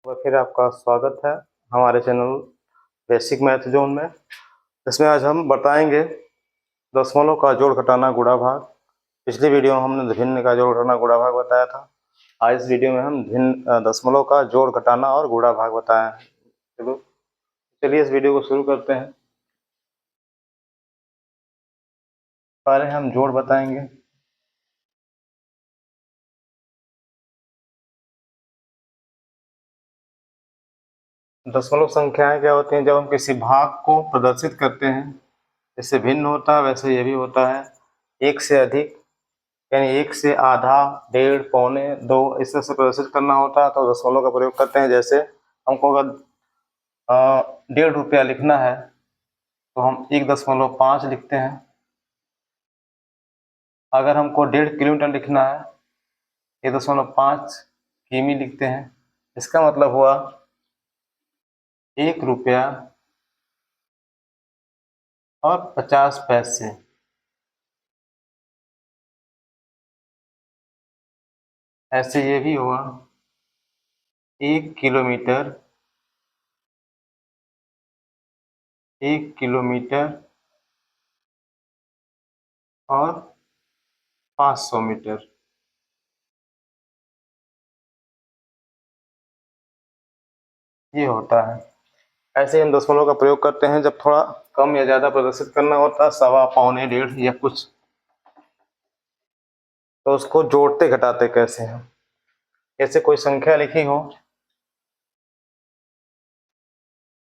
फिर आपका स्वागत है हमारे चैनल बेसिक मैथ जोन में। इसमें आज हम बताएंगे दशमलव का जोड़ घटाना गुणा भाग। पिछली वीडियो में हमने भिन्न का जोड़ घटाना गुणा भाग बताया था। आज इस वीडियो में हम भिन्न दशमलव का जोड़ घटाना और गुणा भाग बताया है। चलिए इस वीडियो को शुरू करते हैं। पहले हम जोड़ बताएंगे। दशमलव संख्याएं क्या होती हैं? जब हम किसी भाग को प्रदर्शित करते हैं, जैसे भिन्न होता है वैसे ये भी होता है। एक से अधिक यानी एक से आधा, डेढ़, पौने, दो इस तरह से प्रदर्शित करना होता है तो दशमलव का प्रयोग करते हैं। जैसे हमको अगर 1.5 रुपया लिखना है तो हम 1.5 लिखते हैं। अगर हमको 1.5 किलोमीटर लिखना है 1.5 किमी लिखते हैं। इसका मतलब हुआ 1 रुपया और 50 पैसे। ऐसे ये भी हुआ 1 किलोमीटर, 1 किलोमीटर और 500 मीटर। ये होता है। ऐसे हम दशमलव का प्रयोग करते हैं जब थोड़ा कम या ज़्यादा प्रदर्शित करना होता है, सवा, पौने, डेढ़ या कुछ। तो उसको जोड़ते घटाते कैसे हैं? जैसे कोई संख्या लिखी हो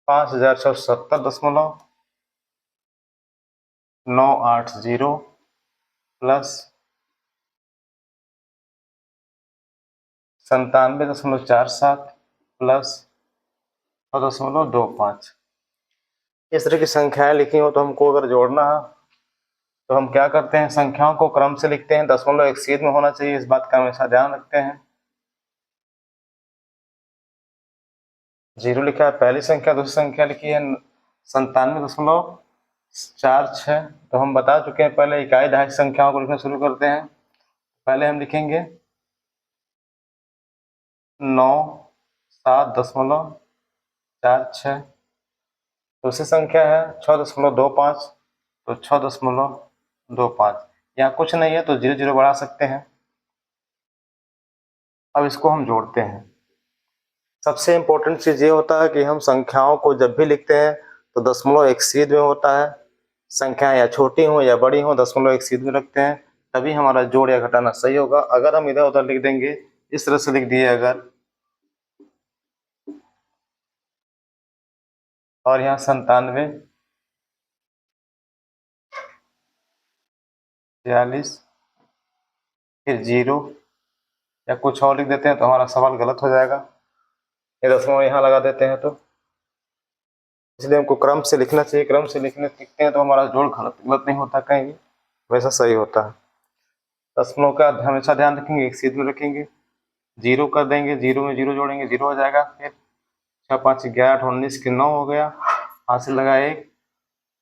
5670.980 प्लस 97.47 प्लस 6.25। इस तरह की संख्याएं लिखी हो तो हमको अगर जोड़ना है तो हम क्या करते हैं? संख्याओं को क्रम से लिखते हैं। दशमलव एक सीध में होना चाहिए, इस बात का हमेशा ध्यान रखते हैं। 0 लिखा है पहली संख्या, दूसरी संख्या लिखी है 97.46। तो हम बता चुके हैं पहले इकाई दहाई संख्याओं को लिखना शुरू करते हैं। पहले हम लिखेंगे 9.7.46। दूसरी संख्या है 6.25, तो 6.25। यहाँ कुछ नहीं है तो 0 0 बढ़ा सकते हैं। अब इसको हम जोड़ते हैं। सबसे इम्पोर्टेंट चीज़ ये होता है कि हम संख्याओं को जब भी लिखते हैं तो दशमलव एक सीध में होता है। संख्याएं या छोटी हो या बड़ी हो, दशमलव एक सीध में रखते हैं, तभी हमारा जोड़ या घटाना सही होगा। अगर हम इधर उधर लिख देंगे, इस तरह से लिख दिए अगर, और यहाँ 97, 42, फिर 0 या कुछ और लिख देते हैं तो हमारा सवाल गलत हो जाएगा। ये दशमलव यहाँ लगा देते हैं तो इसलिए हमको क्रम से लिखना चाहिए। क्रम से लिखते हैं तो हमारा जोड़ गलत नहीं होता, कहीं वैसा सही होता है। दशमलव का हमेशा ध्यान रखेंगे, एक सीध में रखेंगे। 0 कर देंगे, 0 में 0 जोड़ेंगे, 0 हो जाएगा। फिर 6 5 11 8 19 के 9 हो गया, हासिल लगा 1,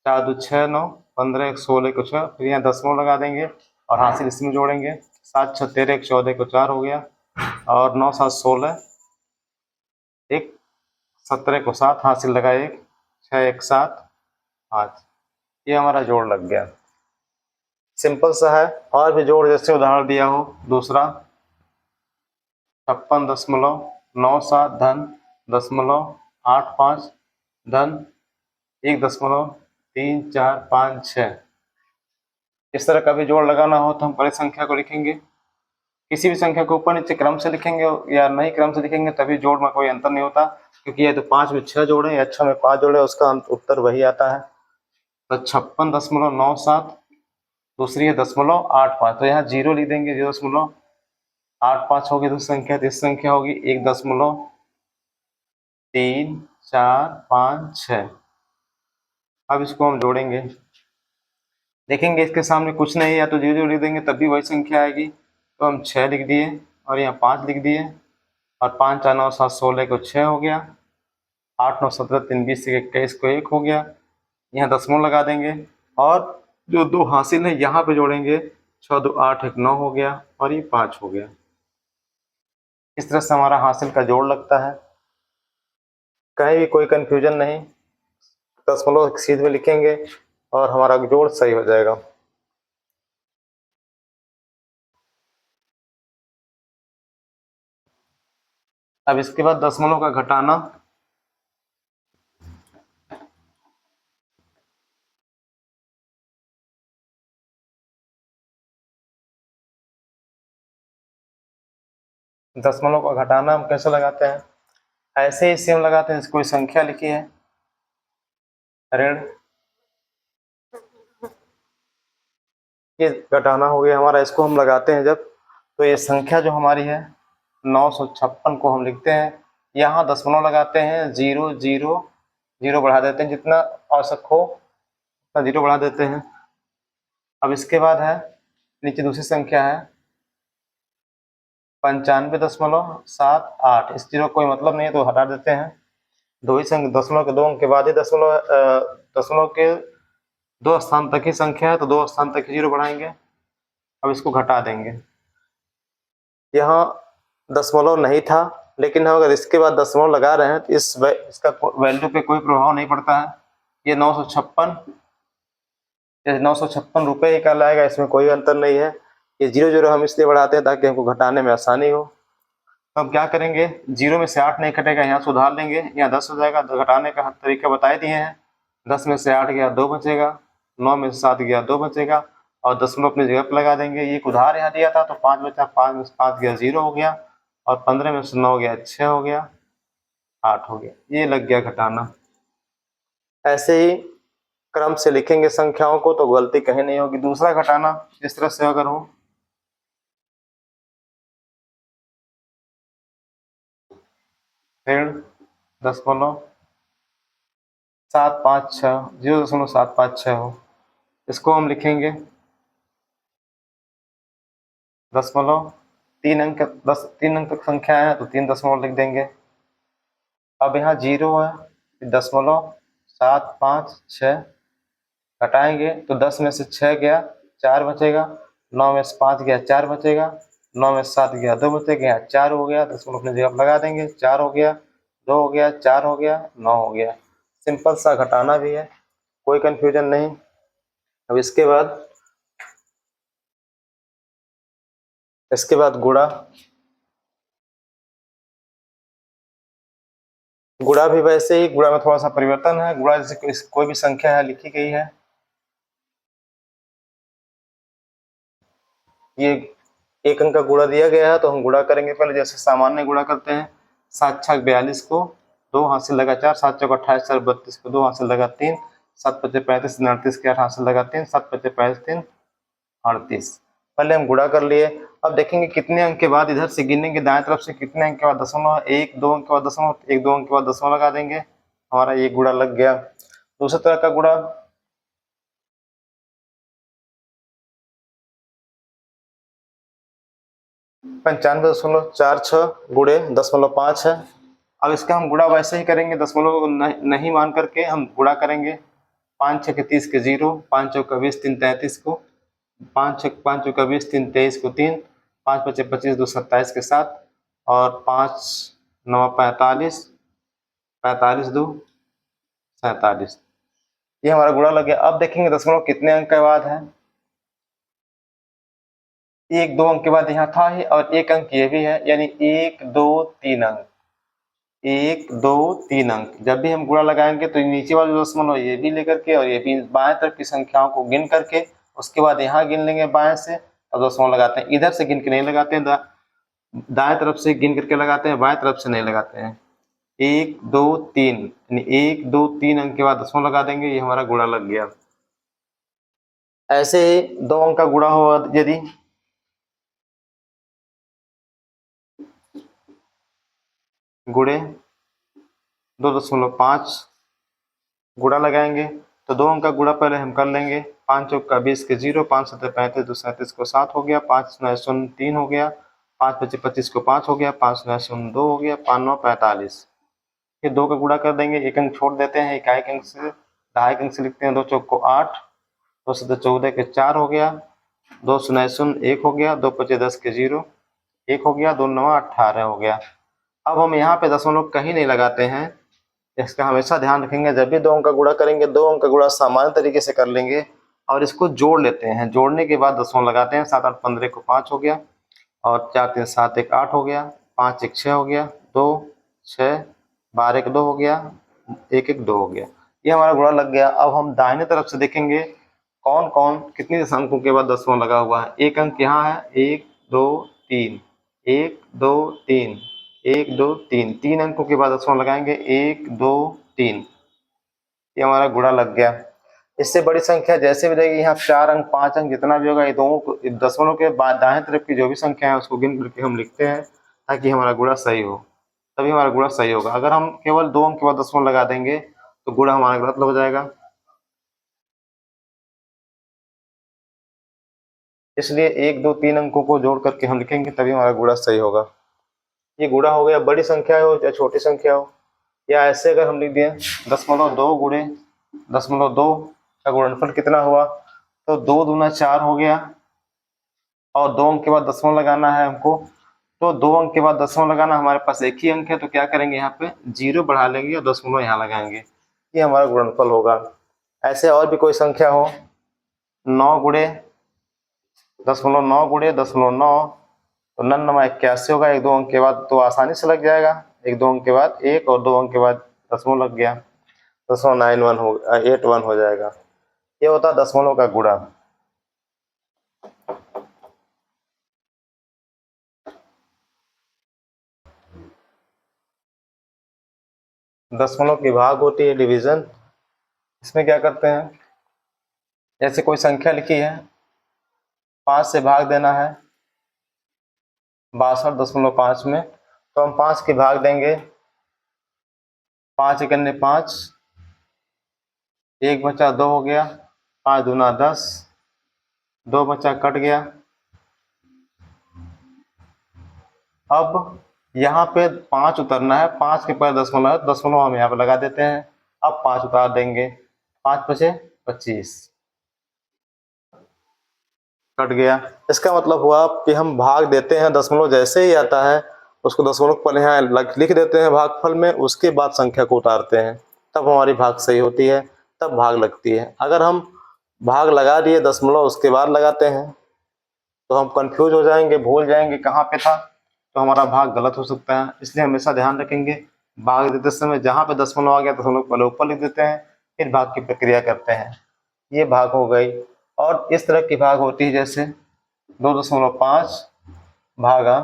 4 2 6 9, 15 1 16 को 6। फिर यहाँ दशमलव लगा देंगे और हासिल इसमें जोड़ेंगे। 7 6 13 1 14 को 4 हो गया, और 9 7 16, 1 17 को 7, हासिल लगा 1, 6 1 7 5। ये हमारा जोड़ लग गया। सिंपल सा है। और भी जोड़ जैसे उदाहरण दिया हो दूसरा 56.97 धन 0.85 धन 1.3456। इस तरह का भी जोड़ लगाना हो तो हम पहले संख्या को लिखेंगे। किसी भी संख्या को ऊपर नीचे क्रम से लिखेंगे या नहीं क्रम से लिखेंगे तभी जोड़ में कोई अंतर नहीं होता, क्योंकि ये तो 5 में 6 जोड़े या 6 में 5 जोड़े, उसका उत्तर वही आता है। तो 56.97, दूसरी है 0.85, तो यहाँ 0 लिख देंगे। 0.85 होगी दूसरी संख्या, तीसरी संख्या होगी 1.3456। अब इसको हम जोड़ेंगे, देखेंगे इसके सामने कुछ नहीं है, या तो 0 लिख देंगे तब भी वही संख्या आएगी। तो हम 6 लिख दिए और यहाँ 5 लिख दिए, और 5 4 9 7 16 को 6 हो गया, 8 9 17 3 20 21 को 1 हो गया। यहाँ दशमलव लगा देंगे और जो 2 हासिल है यहाँ पे जोड़ेंगे। 6 2 8 1 9 हो गया, और ये 5 हो गया। इस तरह से हमारा हासिल का जोड़ लगता है। कहीं भी कोई कंफ्यूजन नहीं, दशमलव सीध में लिखेंगे और हमारा जोड़ सही हो जाएगा। अब इसके बाद दशमलव का घटाना, दशमलव का घटाना हम कैसे लगाते हैं, ऐसे ही सेम लगाते हैं। कोई संख्या लिखी है ऋण, ये घटाना हो गया हमारा, इसको हम लगाते हैं जब, तो ये संख्या जो हमारी है 956 को हम लिखते हैं, यहाँ दशमलव लगाते हैं, 0 0 0 बढ़ा देते हैं, जितना आवश्यक हो उतना 0 बढ़ा देते हैं। अब इसके बाद है नीचे दूसरी संख्या है 95.78, इस 0 कोई मतलब नहीं है तो हटा देते हैं। दो ही संख्या, दशमलव के 2 अंक के बाद ही दशमलव के 2 स्थान तक ही संख्या है तो 2 स्थान तक ही 0 बढ़ाएंगे। अब इसको घटा देंगे, यहाँ दशमलव नहीं था, लेकिन हम अगर इसके बाद दशमलव लगा रहे हैं तो इसका वैल्यू पे कोई प्रभाव नहीं पड़ता है। ये 956 रुपये ही कहलाएगा, इसमें कोई अंतर नहीं है। ये 0 0 हम इसलिए बढ़ाते हैं ताकि हमको घटाने में आसानी हो। तो हम क्या करेंगे, 0 में से 8 नहीं कटेगा, यहाँ सुधार लेंगे, यहाँ 10 हो जाएगा। तो घटाने का तरीका बता दिए हैं, 10 में से 8 गया 2 बचेगा, 9 में से 7 गया 2 बचेगा, और दशमलव अपनी जगह पर लगा देंगे। ये उधार यहाँ दिया था तो 5 बचा, 5 में से 5 गया 0 हो गया, और 15 में से 9 गया 6 हो गया, 8 हो गया, ये लग गया घटाना। ऐसे ही क्रम से लिखेंगे संख्याओं को तो गलती कहीं नहीं होगी। दूसरा घटाना इस तरह से अगर हो, ऋण 0.756 0.756 हो, इसको हम लिखेंगे दशमलव 3 अंक, 3 अंक तक संख्या है तो 3 दशमलव लिख देंगे। अब यहाँ 0 है, 0.756 घटाएंगे तो 10 में से 6 गया 4 बचेगा, 9 में से 5 गया 4 बचेगा, 9 में से 7 गया 2 बचेगा, यहाँ 4 हो गया, दशमलव अपनी जगह पर लगा देंगे, 4 हो गया, 2 हो गया, 4 हो गया, 9 हो गया। सिंपल सा घटाना भी है, कोई कंफ्यूजन नहीं। अब इसके बाद गुणा, गुणा भी वैसे ही, गुणा में थोड़ा सा परिवर्तन है। गुणा जैसे कोई भी संख्या है लिखी गई है, ये 1 अंक का गुणा दिया गया है तो हम गुणा करेंगे पहले, जैसे सामान्य गुणा करते हैं। 7 छक 42 को 2 हाथ से लगा 4, 7 चौक 28 4 32 को 2 हाथ से लगा 3, 7 पचे 35 39 के 8 हाथ से लगा 3, 7 पचे 35 3 38। पहले हम गुणा कर लिए। अब देखेंगे कितने अंक के बाद इधर से गिनेंगे, दाएं तरफ से कितने अंक के बाद दशमलव, 1 2 अंक के बाद दशमलव, 1 2 अंक के बाद दशमलव लगा देंगे, हमारा ये गुणा लग गया। दूसरे तरह का गुणा, 95.46 गुणे 0.5 है। अब इसका हम गुणा वैसे ही करेंगे, दशमलव नहीं मान करके हम गुणा करेंगे। 5 6 30 के 0, 5 चौका 20 3 33 को, 5 चौका 20 3 23 को 3, 5 पचे 25 2 27 के 7, और 5 9 45 45 2 47, ये हमारा गुणा लग गया। अब देखेंगे दशमलव कितने अंक के बाद है, 1 2 अंक के बाद यहाँ था ही, और 1 अंक ये भी है, यानी 1 2 3 अंक, 1 2 3 अंक। जब भी हम गुणा लगाएंगे तो नीचे वाले दशमलव ये भी लेकर के और ये भी बाएं तरफ की संख्याओं को गिन करके उसके बाद यहाँ गिन लेंगे बाएं से और दशमलव लगाते हैं। इधर से गिन के नहीं लगाते हैं, दाएं तरफ से गिन करके लगाते हैं, बाएं तरफ से नहीं लगाते हैं। 1 2 3 यानी 1 2 3 अंक के बाद दशमलव लगा देंगे, ये हमारा गुणा लग गया। ऐसे ही 2 अंक का गुणा हो यदि, गुणे 2.5 गुणा लगाएंगे तो 2 अंक का गुणा पहले हम कर लेंगे। 5 चौका 20 के 0, 5 7 35 2 37 को 7 हो गया, 5 9 0 3 हो गया, 5 पचे 25 को 5 हो गया, 5 9 0 2 हो गया, 5 9 45। फिर 2 का गुणा कर देंगे, 1 अंक छोड़ देते हैं, 1 अंक से 2 अंक से लिखते हैं। 2 चौक को 8, 2 7 14 के 4 हो गया, 2 9 0 1 हो गया, 2 पचे 10 के 0 1 हो गया, 2 9 18 हो गया। अब हम यहाँ पे दशमलव कहीं नहीं लगाते हैं, इसका हमेशा ध्यान रखेंगे, जब भी दो अंक का गुणा करेंगे, दो अंक का गुणा सामान्य तरीके से कर लेंगे और इसको जोड़ लेते हैं। जोड़ने के बाद दसवां लगाते हैं। 7 8 15 को 5 हो गया और 4 3 7 1 8 हो गया, 5 1 6 हो गया, 2 6 12 1 2 हो गया, 1 1 2 हो गया। ये हमारा गुणा लग गया। अब हम दाहिने तरफ से देखेंगे कौन कौन कितने अंकों के बाद दसवां लगा हुआ है। एक अंक यहाँ है, 1 2 3, 1 2 3, 1 2 3, 3 अंकों के बाद दसवां लगाएंगे, 1 2 3। ये हमारा गुणा लग गया। इससे बड़ी संख्या जैसे भी रहेगी, यहाँ 4 अंक 5 अंक जितना भी होगा, ये दोनों दसवां के बाद दाएं तरफ की जो भी संख्या है उसको गिन करके हम लिखते हैं ताकि हमारा गुणा सही हो, तभी हमारा गुणा सही होगा। अगर हम केवल 2 अंक के बाद दसवां लगा देंगे तो गुणा हमारा गलत हो जाएगा। इसलिए 1 2 3 अंकों को जोड़ करके हम लिखेंगे तभी हमारा गुणा सही होगा। ये गुणा हो गया, बड़ी संख्या हो या छोटी संख्या हो। या ऐसे अगर हम लिख दिए 0.2 गुणे 0.2 का गुणनफल कितना हुआ, तो 2 दूना 4 हो गया और 2 अंक के बाद दसवां लगाना है हमको, तो 2 अंक के बाद दसवां लगाना, हमारे पास एक ही अंक है तो क्या करेंगे, यहाँ पे 0 बढ़ा लेंगे और दशमलव यहाँ लगाएंगे, ये हमारा गुणनफल होगा। ऐसे और भी कोई संख्या हो, 9 गुणे 0.9 गुणे 0.9, तो 9 81 होगा। 1 2 अंक के बाद तो आसानी से लग जाएगा, 1 2 अंक के बाद 1 और 2 अंक के बाद दशमलव लग गया, 0.91 हो 81 हो जाएगा। ये होता है दशमलव का गुणा। दशमलव की भाग होती है डिवीजन। इसमें क्या करते हैं, जैसे कोई संख्या लिखी है, 5 से भाग देना है 62.5 में, तो हम 5 की भाग देंगे, 5 1 5, 1 बचा 2 हो गया, 5 दूना 10, 2 बचा कट गया। अब यहाँ पे 5 उतरना है, 5 के पहले दशमलव है, दशमलव हम यहाँ पे लगा देते हैं। अब 5 उतार देंगे, 5 बचे 25, कट गया। इसका मतलब हुआ कि हम भाग देते हैं, दशमलव जैसे ही आता है उसको दशमलव पर यहाँ लिख देते हैं भागफल में, उसके बाद संख्या को उतारते हैं, तब हमारी भाग सही होती है, तब भाग लगती है। अगर हम भाग लगा दिए दशमलव उसके बाद लगाते हैं तो हम कंफ्यूज हो जाएंगे, भूल जाएंगे कहाँ पे था, तो हमारा भाग गलत हो सकता है। इसलिए हमेशा ध्यान रखेंगे, भाग देते समय जहाँ पे दशमलव आ गया दशमलव पहले ऊपर लिख देते हैं, फिर भाग की प्रक्रिया करते हैं। ये भाग हो गई। और इस तरह की भाग होती है जैसे 2.5 भागा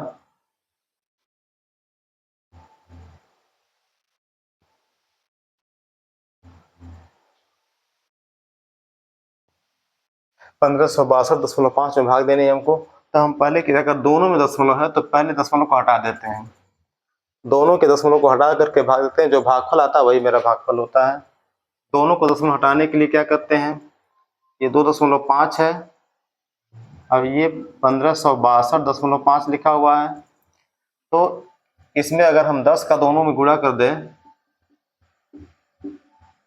1562.5 में भाग देने हमको, तो हम पहले की अगर दोनों में दशमलव है तो पहले दशमलव को हटा देते हैं, दोनों के दशमलव को हटा करके भाग देते हैं, जो भागफल आता है वही मेरा भागफल होता है। दोनों को दशमलव हटाने के लिए क्या करते हैं, ये 2.5 है, अब ये 1562.5 लिखा हुआ है, तो इसमें अगर हम 10 का दोनों में गुणा कर दें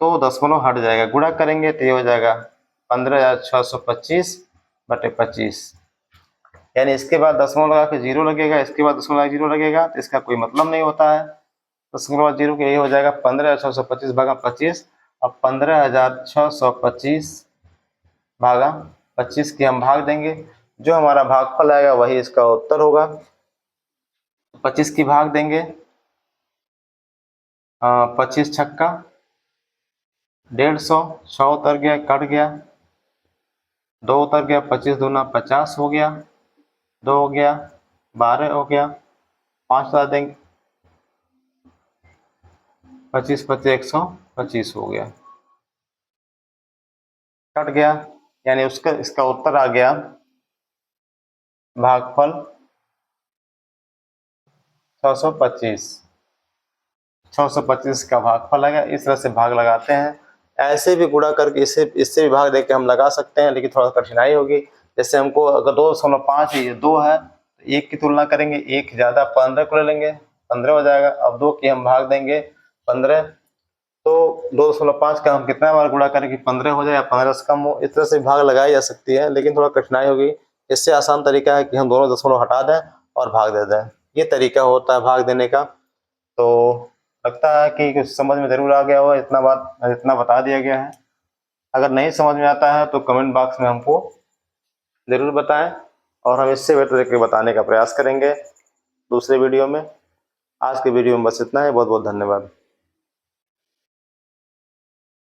तो दशमलव हट जाएगा, गुणा करेंगे तो ये हो जाएगा 15,625/25, यानी इसके बाद दशमलव लगा के 0 लगेगा, इसके बाद दशमलव 0 लगेगा, तो इसका कोई मतलब नहीं होता है। दशमलव 0 के यही हो जाएगा 15,625/25। अब 15,625 भागा 25 की हम भाग देंगे, जो हमारा भागफल आएगा वही इसका उत्तर होगा। 25 की भाग देंगे, 25 छक्का 150, 100 उतर गया, कट गया, 2 उतर गया, 25 दूना 50 हो गया, 2 हो गया, 12 हो गया, 5 उतार देंगे, 25 25 125 हो गया, कट गया, यानी उसका इसका उत्तर आ गया भागफल 625। 625 का भागफल आएगा। इस तरह से भाग लगाते हैं। ऐसे भी गुणा करके इससे भी भाग देके हम लगा सकते हैं, लेकिन थोड़ा कठिनाई होगी। जैसे हमको अगर 2.5 है, ये 2 है, तो 1 की तुलना करेंगे, 1 ज़्यादा 15 को ले लेंगे, 15 हो जाएगा। अब 2 की हम भाग देंगे 15, तो 2.5 का हम कितना बार गुणा करें कि 15 हो जाए या 15 से कम हो। इस तरह से भाग लगाई जा सकती है, लेकिन थोड़ा कठिनाई होगी। इससे आसान तरीका है कि हम दोनों दशमलव हटा दें और भाग दे दें। ये तरीका होता है भाग देने का। तो लगता है कि कुछ समझ में ज़रूर आ गया हो, इतना बता दिया गया है। अगर नहीं समझ में आता है तो कमेंट बॉक्स में हमको ज़रूर बताएं और हम इससे बेटर तरीके बताने का प्रयास करेंगे दूसरे वीडियो में। आज के वीडियो में बस इतना ही। बहुत बहुत धन्यवाद।